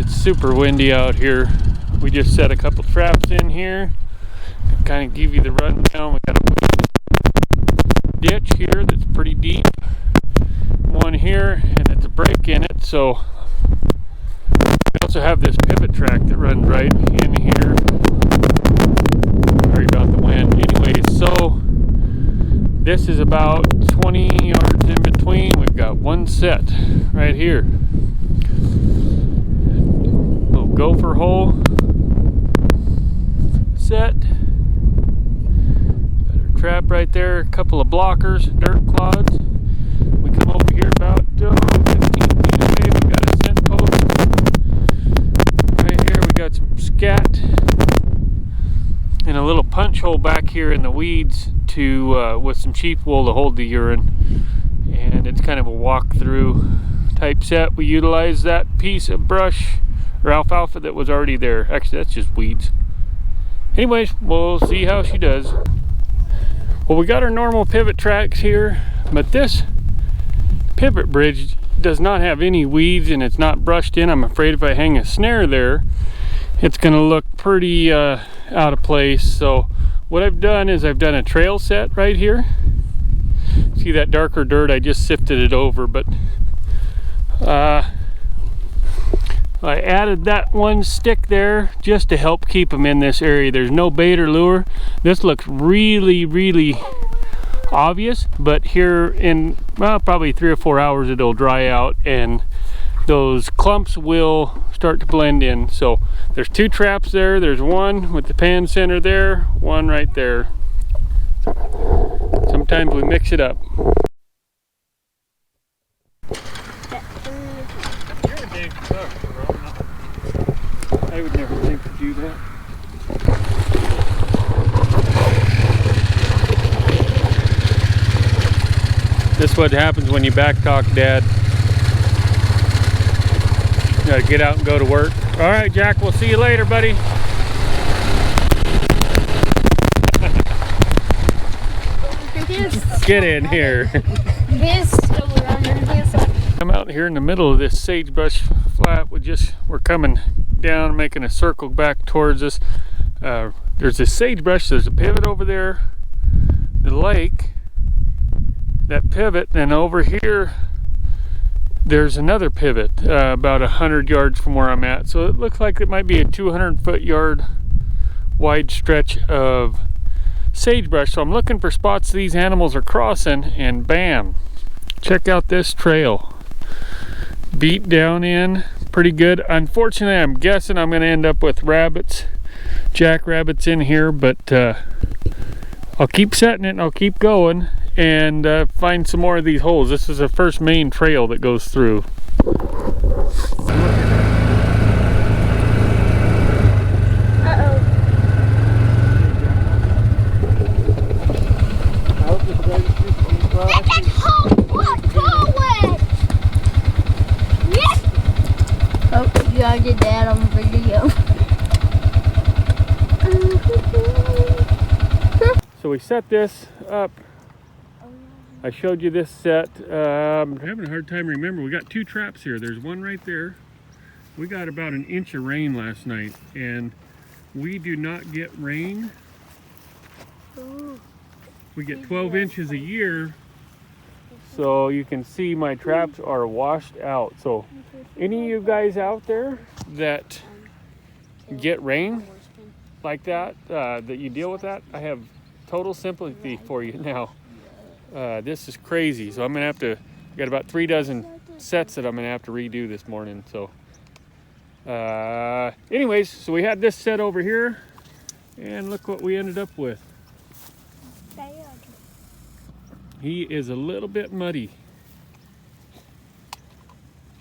It's super windy out here. We just set a couple traps in here. Kind of give you the rundown. We got a ditch here that's pretty deep. One here, and it's a break in it. So we also have this pivot track that runs right in here. Sorry about the wind. Anyway, so this is about 20 yards in between. We've got one set right here. Little gopher hole set. Got our trap right there. A couple of blockers, dirt clods. We come over here about 15 feet away. We got a scent post. Right here we got some scat. And a little punch hole back here in the weeds to with some sheep wool to hold the urine. And it's kind of a walk-through type set. We utilize that piece of brush or alfalfa that was already there. Actually, that's just weeds. Anyways, we'll see how she does. Well, we got our normal pivot tracks here, but this pivot bridge does not have any weeds and it's not brushed in. I'm afraid if I hang a snare there, it's going to look pretty out of place. So what I've done is I've done a trail set right here. See that darker dirt? I just sifted it over, but I added that one stick there just to help keep them in this area. There's no bait or lure. This looks really obvious, but here in probably 3 or 4 hours it'll dry out and those clumps will start to blend in. So there's 2 traps there. There's one with the pan center there, one right there. Sometimes we mix it up. You're a dang sucker, bro. I would never think to do that. This is what happens when you backtalk Dad. You gotta get out and go to work. All right, Jack, we'll see you later, buddy. Get in here. I'm out here in the middle of this sagebrush flat. We're coming down, making a circle back towards us. There's this sagebrush. There's a pivot over there, the lake, that pivot, and over here there's another pivot about 100 yards from where I'm at. So it looks like it might be a 200 yard wide stretch of sagebrush. So I'm looking for spots these animals are crossing, and bam, check out this trail. Beat down in pretty good. Unfortunately, I'm guessing I'm going to end up with rabbits, jackrabbits in here, but I'll keep setting it and I'll keep going and find some more of these holes. This is the first main trail that goes through. I did that on video. So we set this up. I showed you this set. I'm having a hard time remembering. We got 2 traps here. There's one right there. We got about an inch of rain last night, and we do not get rain. We get 12 inches a year. So you can see my traps are washed out. So any of you guys out there that get rain like that, that you deal with that, I have total sympathy for you now. This is crazy. So I'm gonna have to, got about 3 dozen sets that I'm gonna have to redo this morning. So anyways, so we had this set over here, and look what we ended up with. He is a little bit muddy.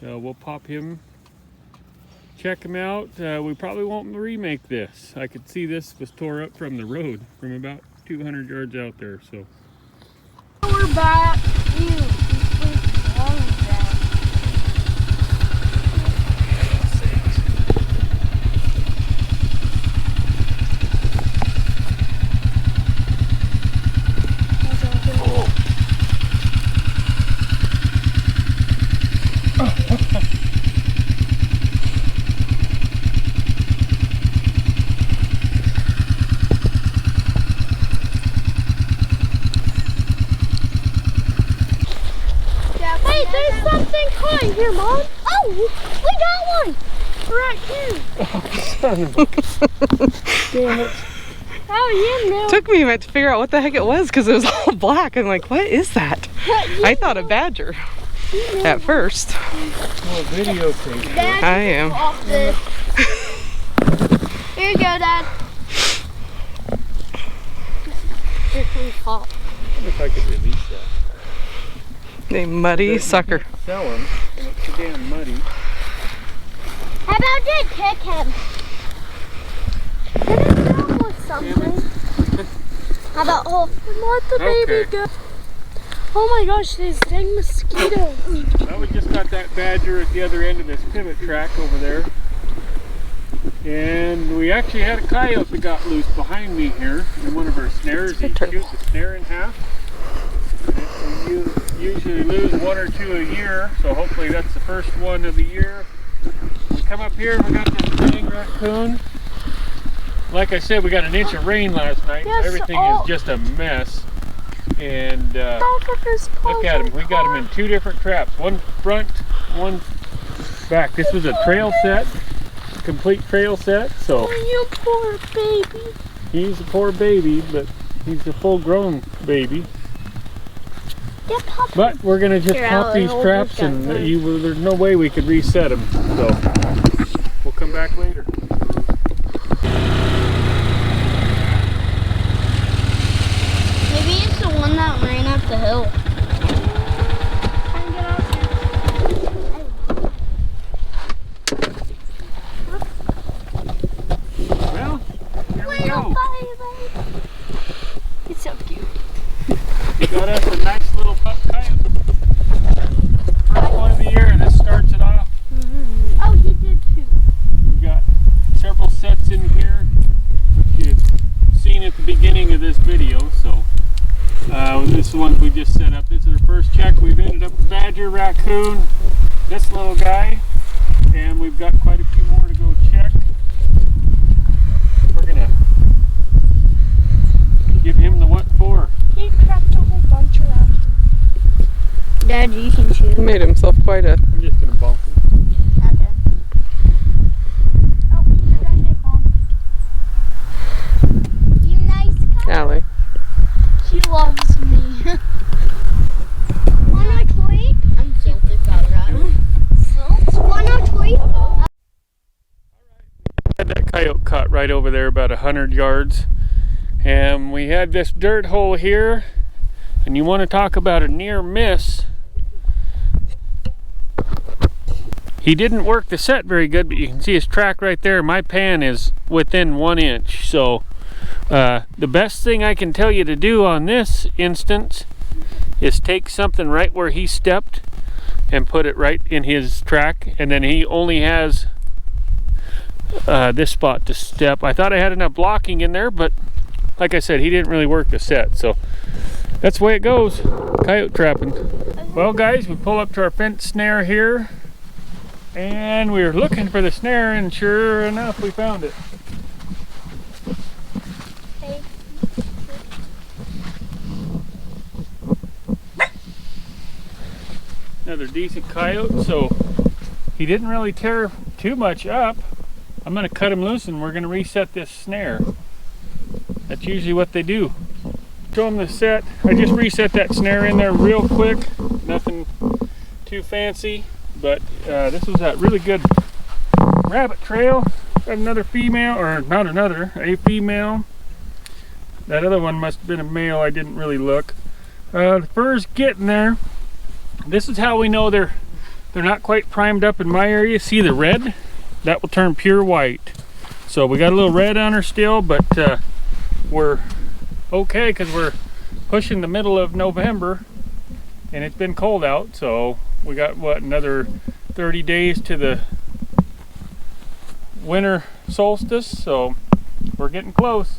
So we'll pop him, check him out. We probably won't remake this. I could see this was tore up from the road from about 200 yards out there. So We're back. thing caught here, Mom. Oh, we got one. Right here. Oh, son of a... Damn it. Oh, you know. Took me a minute to figure out what the heck it was because it was all black. I'm like, what is that? I thought a badger at first. Oh, videotape. Dad, I am. Off this. Here you go, Dad. Here comes Pop. I wonder if I could release that. A muddy sucker. Sell them. It's too damn muddy. How about just kick him? Did it come with something? How about, oh, let the baby go. Oh my gosh, these dang mosquitoes. Well, we just got that badger at the other end of this pivot track over there. And we actually had a coyote that got loose behind me here in one of our snares. He chewed the snare in half. And we usually lose one or two a year, so hopefully that's the first one of the year. We come up here and we got this dang raccoon. Like I said, we got an inch of rain last night. Yes, Everything is just a mess. And look at him. We got him in two different traps. One front, one back. This was a trail set, complete trail set. So Oh, you poor baby. he's a poor baby, but he's a full-grown baby. Yeah, Pop. But we're gonna just Here, pop Allie, these hold traps, this and guy. there's no way we could reset them. So we'll come back later. Maybe it's the one that ran up the hill. Well, here we go. It's so cute. We got us a nice little pup coyote. First one of the year, and this starts it off. Oh, he did too. We got several sets in here, which you've seen at the beginning of this video. So this is the one we just set up. This is our first check. We've ended up with badger, raccoon, this little guy, and we've got quite a few more to go check. We're gonna give him the what for. He cracked a whole bunch around him. Dad, you can shoot. He made himself quite a... I'm just gonna bump him. Okay. Oh, you're gonna get bonked. You nice guy. Allie. She loves me. Wanna tweet? I'm salty about that. Wanna tweet? Had that coyote caught right over there about 100 yards, and we had this dirt hole here, and you want to talk about a near miss. He didn't work the set very good, but you can see his track right there. My pan is within 1 inch, so the best thing I can tell you to do on this instance is take something right where he stepped and put it right in his track, and then he only has this spot to step. I thought I had enough blocking in there, but like I said, he didn't really work the set, so that's the way it goes. Coyote trapping. Well guys, we pull up to our fence snare here, and we were looking for the snare, and sure enough we found it. Another decent coyote, so he didn't really tear too much up. I'm going to cut him loose and we're going to reset this snare. That's usually what they do. Show him the set. I just reset that snare in there real quick. Nothing too fancy, but this was that really good rabbit trail. Got another female, or not another, a female. That other one must have been a male. I didn't really look. The fur's getting there. This is how we know they're not quite primed up in my area. See the red? That will turn pure white. So we got a little red on her still, but we're okay because we're pushing the middle of November and it's been cold out. So we got what, another 30 days to the winter solstice. So we're getting close.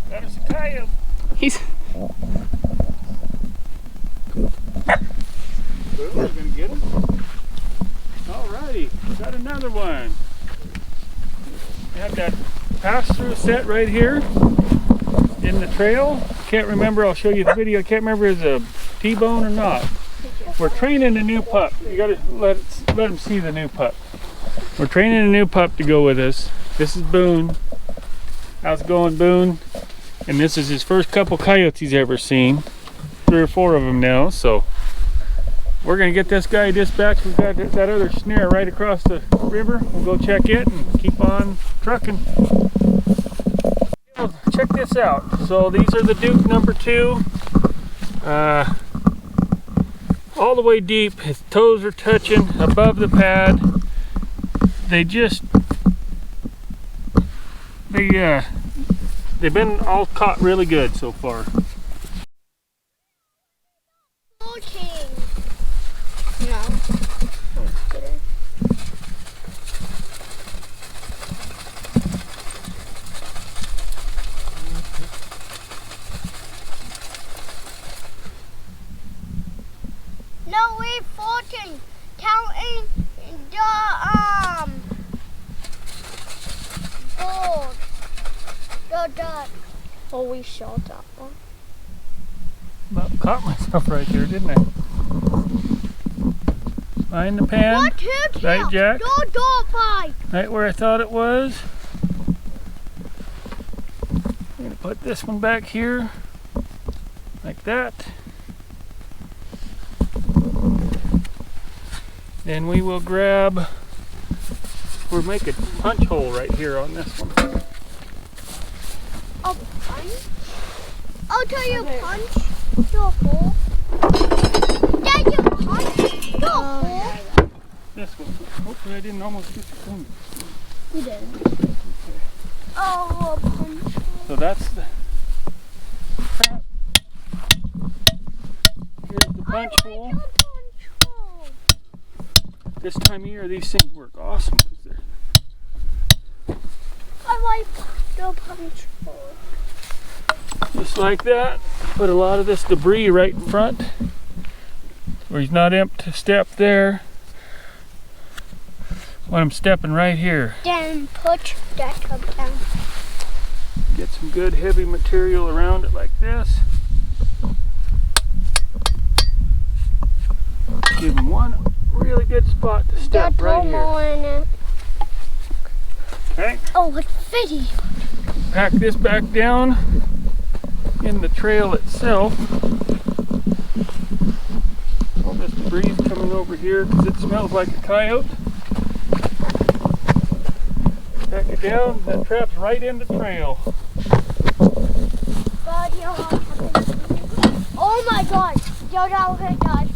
That is a coyote. He's... Good Got another one. We have that pass-through set right here in the trail. Can't remember, I'll show you the video. I can't remember if it's a T-bone or not. We're training a new pup. You gotta let him see the new pup. We're training a new pup to go with us. This is Boone. How's it going, Boone? And this is his first couple coyotes he's ever seen. 3 or 4 of them now, so we're gonna get this guy dispatched. We've got that other snare right across the river. We'll go check it and keep on trucking. Check this out. So these are the Duke number 2. All the way deep. His toes are touching above the pad. They've been all caught really good so far. No. No, we're 14. Counting the board. The dot. Oh, we shot that one. About caught myself right there, didn't I? Behind the pan. What? Right, Jack? Bye. Right where I thought it was. I'm gonna put this one back here, like that. Then we will grab, or make a punch hole right here on this one. A punch? I'll tell you punch. Your hole. Yeah, you punch. Your hole. This one. Hopefully I didn't almost get the thing. You didn't. Okay. Oh, a punch. So that's the trap. Here's the punch hole. This time of year, these things work awesome because they're I like the punch hole. just like that. Put a lot of this debris right in front where he's not amped to step there. When I'm stepping right here. Then put that up down. Get some good heavy material around it like this. Give him one really good spot to step right here. Okay. Oh, it's fitty. Pack this back down in the trail itself. All this debris coming over here because it smells like a coyote. Pack it down. That trap's right in the trail. Oh my God! Yo, now hit that.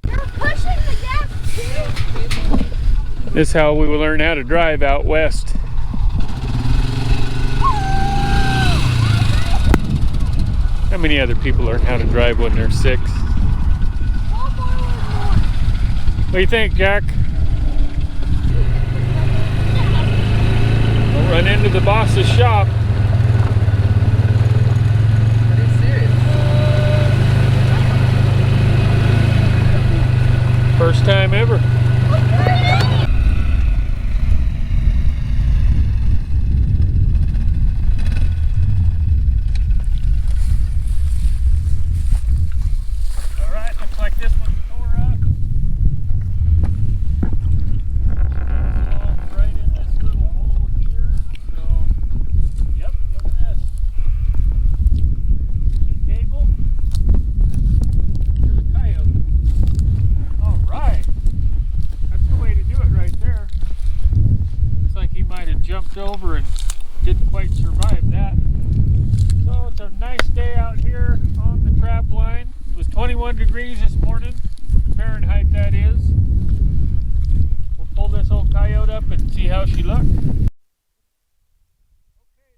You're pushing the gas too. This is how we will learn how to drive out west. How many other people learn how to drive when they're 6? What do you think, Jack? We'll run into the boss's shop. First time ever. Alright, looks like this one tore up. Right in this little hole here. So, yep, look at this. Cable. There's a coyote. Alright. That's the way to do it right there. Looks like he might have jumped over and didn't quite survive that. So it's a nice day out here on the trap line. It was 21 degrees this morning, Fahrenheit that is. We'll pull this old coyote up and see how she looked.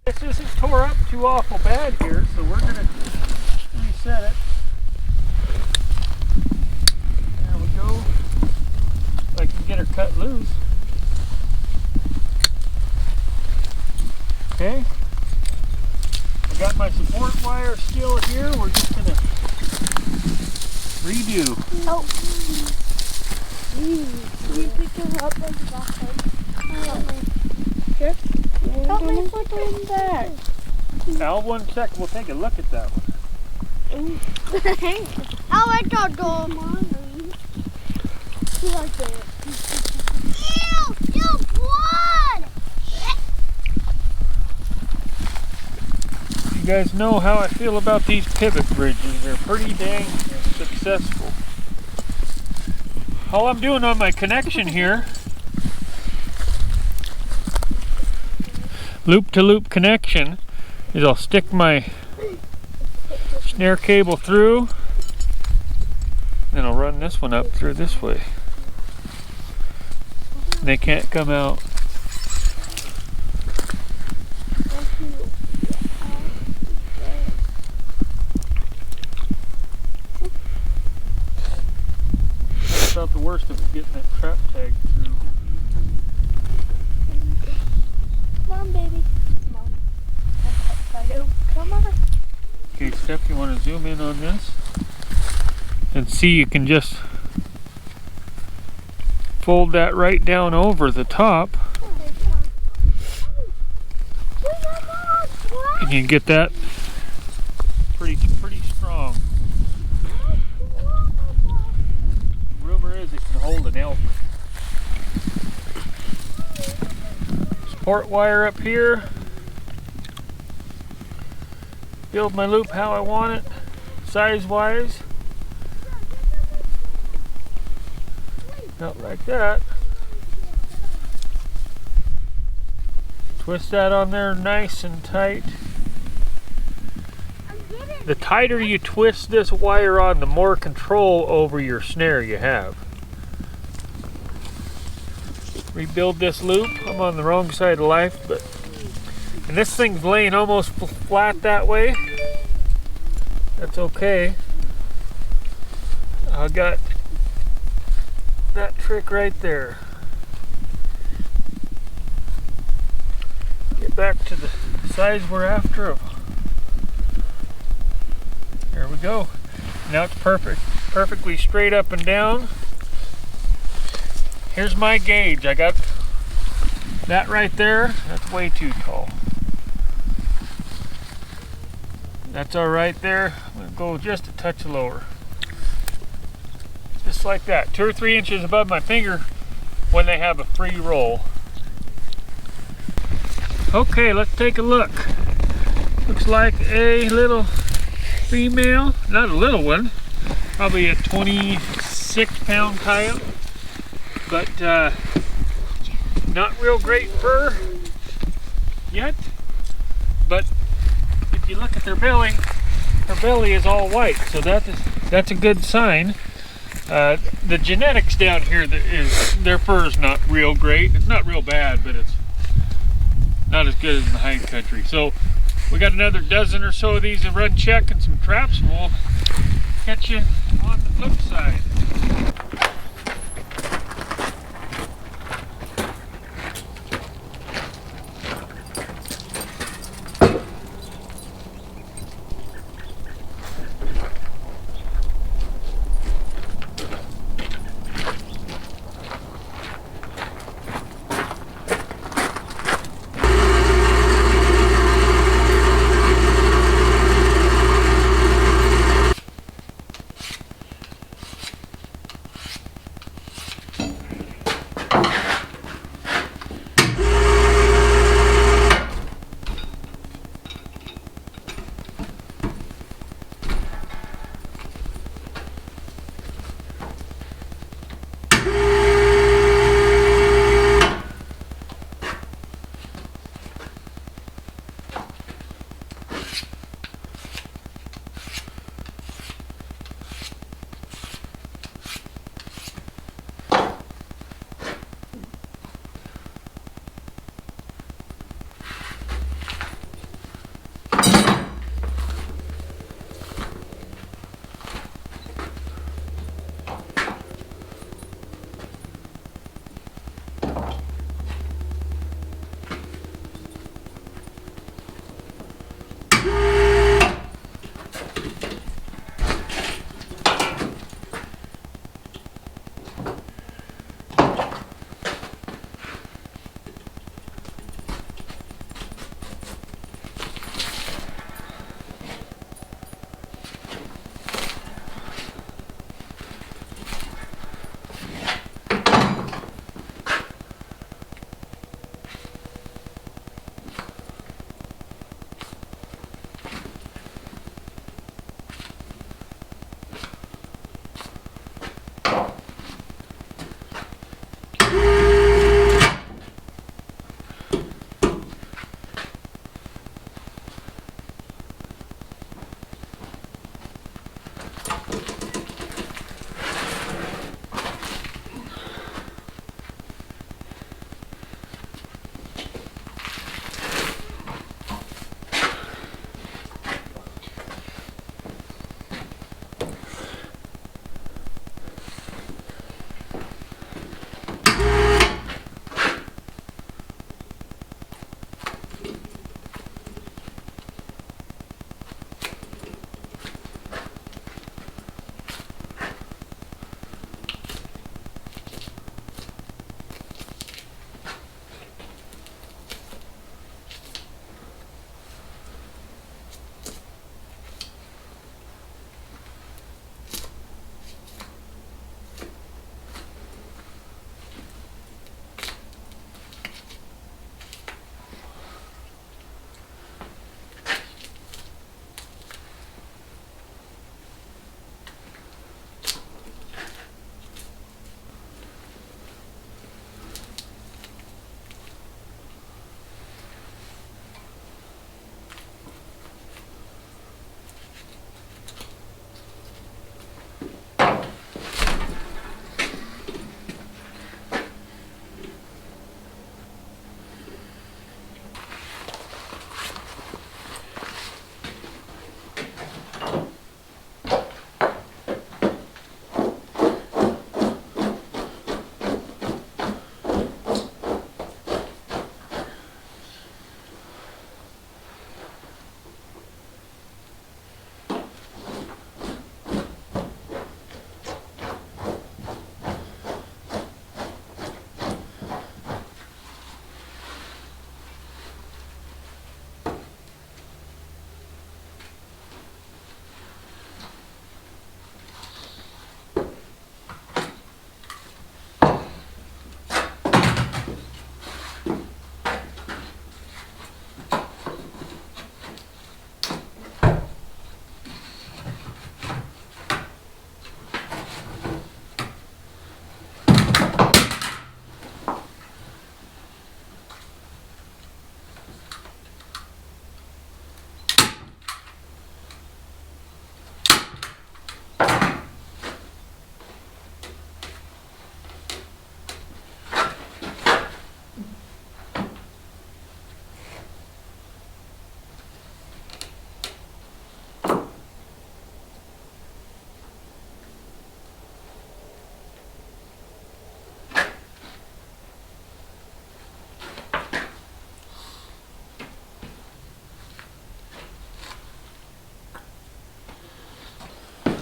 Okay, this isn't tore up too awful bad here, so we're going to reset it. There we go. If I can get her cut loose. Okay. I got my support wire still here. We're just going to redo. Oh. You pick him up like the bottom. Here? Help me put him there. Now, 1 second, we'll take a look at that one. I'll let go, go. He likes it. Ew, blood! You guys know how I feel about these pivot bridges. They're pretty dang successful. All I'm doing on my connection here, loop-to-loop connection, is I'll stick my snare cable through, then I'll run this one up through this way. They can't come out. That's about the worst of it, getting that trap tag through. Come on, baby. Come on. Come on. Okay, Steph, you want to zoom in on this? And see, you can just fold that right down over the top. And you can get that pretty strong. Rumor is it can hold an elk. Support wire up here. Build my loop how I want it, size-wise. Not like that. Twist that on there nice and tight. The tighter you twist this wire on, the more control over your snare you have. Rebuild this loop. I'm on the wrong side of life, but and this thing's laying almost flat that way. That's okay. I got that trick right there. Get back to the size we're after. There we go. Now it's perfectly straight up and down. Here's my gauge. I got that right there. That's way too tall. That's all right there. I'm going to go just a touch lower. Just like that. 2 or 3 inches above my finger when they have a free roll. Okay, let's take a look. Looks like a little female, not a little one, probably a 26-pound coyote, but not real great fur yet. But if you look at their belly, her belly is all white, so that's a good sign. The genetics down here, their fur is not real great. It's not real bad, but it's not as good as in the high country. So we got another dozen or so of these to run check and some traps, and we'll catch you on the flip side.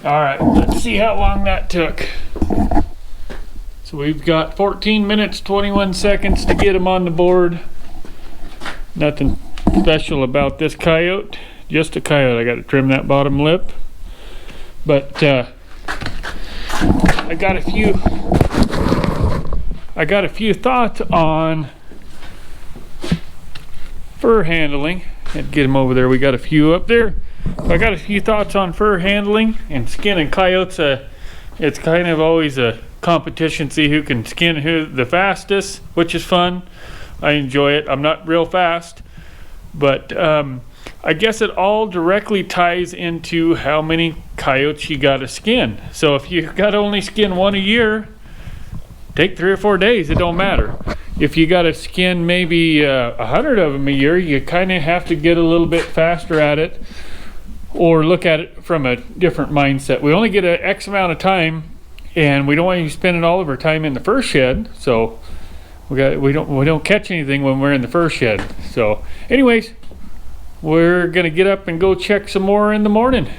All right, let's see how long that took. So we've got 14 minutes, 21 seconds to get them on the board. Nothing special about this coyote, just a coyote. I got to trim that bottom lip. But I got a few thoughts on fur handling. And get them over there. We got a few up there. I got a few thoughts on fur handling and skinning coyotes. It's kind of always a competition, see who can skin who the fastest, which is fun. I enjoy it. I'm not real fast, but I guess it all directly ties into how many coyotes you got to skin. So if you got to only skin one a year, take 3 or 4 days. It don't matter. If you got to skin maybe 100 of them a year, you kind of have to get a little bit faster at it, or look at it from a different mindset. We only get an X amount of time, and we don't want you spending all of our time in the fur shed. So we don't catch anything when we're in the fur shed. So anyways, we're gonna get up and go check some more in the morning.